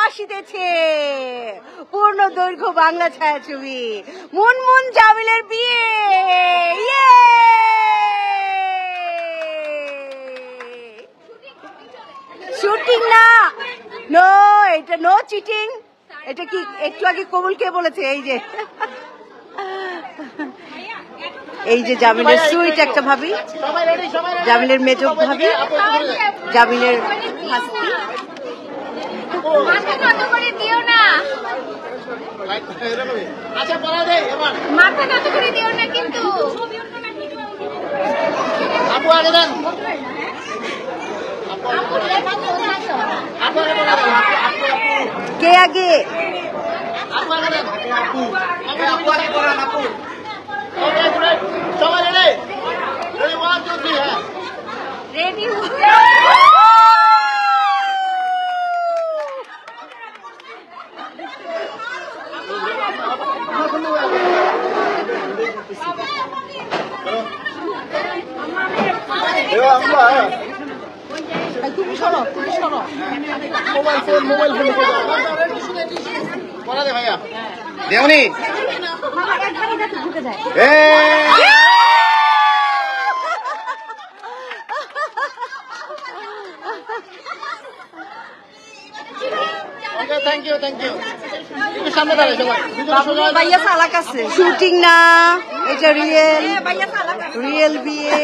আসিতেছে পূর্ণ দৈর্ঘ্য বাংলা ছায়াছবি মুনমুন জামিলের বিয়ে। শুটিং না, নো, এটা নো চিটিং। এটা কি একটু আগে কবুলকে বলেছে। এই যে জামিলের সুইট একটা ভাবি, জামিলের মেজ ভাবি, জামিলের হাসি। কে আগে? দেওনি শুটিং না, এটা রিয়েল বিয়ে।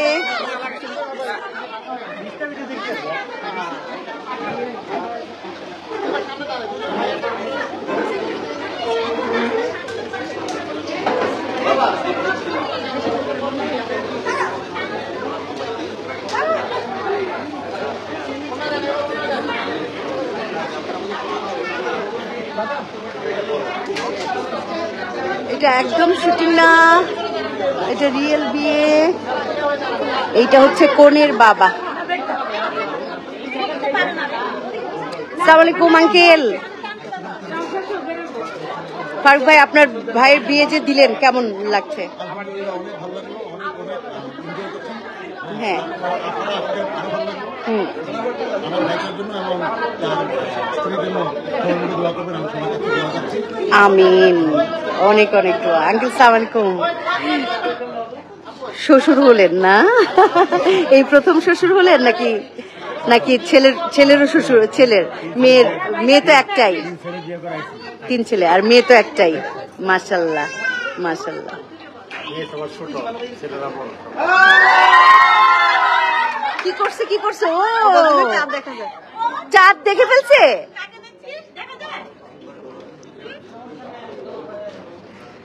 এটা একদম শুটিং না, এটা রিয়েল বিয়ে। এইটা হচ্ছে কনের বাবা। আসসালামু আলাইকুম আঙ্কেল। ফারুক ভাই, আপনার ভাইয়ের বিয়ে যে দিলেন কেমন লাগছে? হ্যাঁ, আমিন। অনেক অনেক দোয়া। আঙ্কেল সালাম আলাইকুম। শ্বশুর হলেন না? এই প্রথম শ্বশুর হলেন নাকি নাকি ছেলেরও শ্বশুর? মেয়ে তো একটাই, 3 ছেলে আর মেয়ে তো একটাই। মাশাআল্লাহ মাশাআল্লাহ। কি করছে? ও চাঁদ দেখে ফেলছে।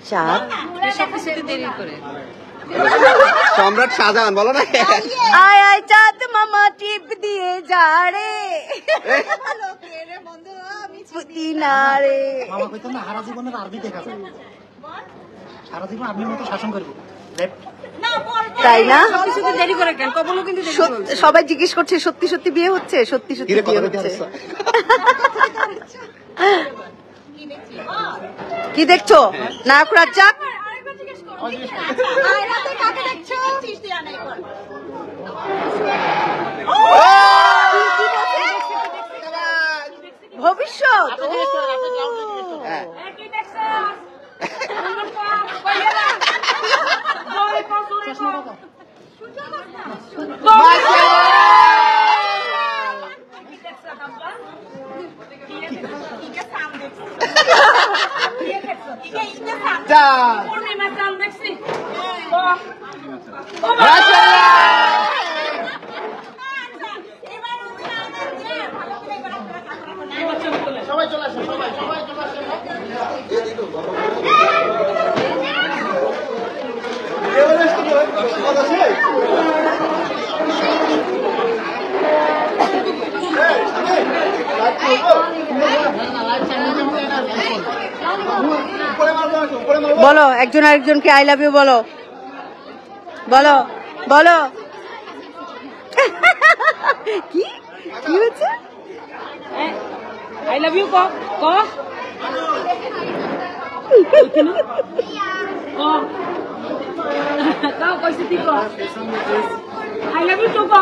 চাঁদ সম্রাট শাহজাহান বলো না। আয় আয় চাঁদ মামা টিপ দিয়ে যা রে তাই না? সবাই জিজ্ঞেস করছে সত্যি সত্যি বিয়ে হচ্ছে? সত্যি সত্যি বিয়ে হচ্ছে। কি দেখছো? নায়ক রাজ্জাক ভবিষ্যৎ। বলো একজন আরেকজনকে আই লাভ ইউ বলো, বলো বলো। কি কি হচ্ছে? আই লাভ ইউ ক ক কাও কইছি তুই ক আই লাভ ইউ তো ক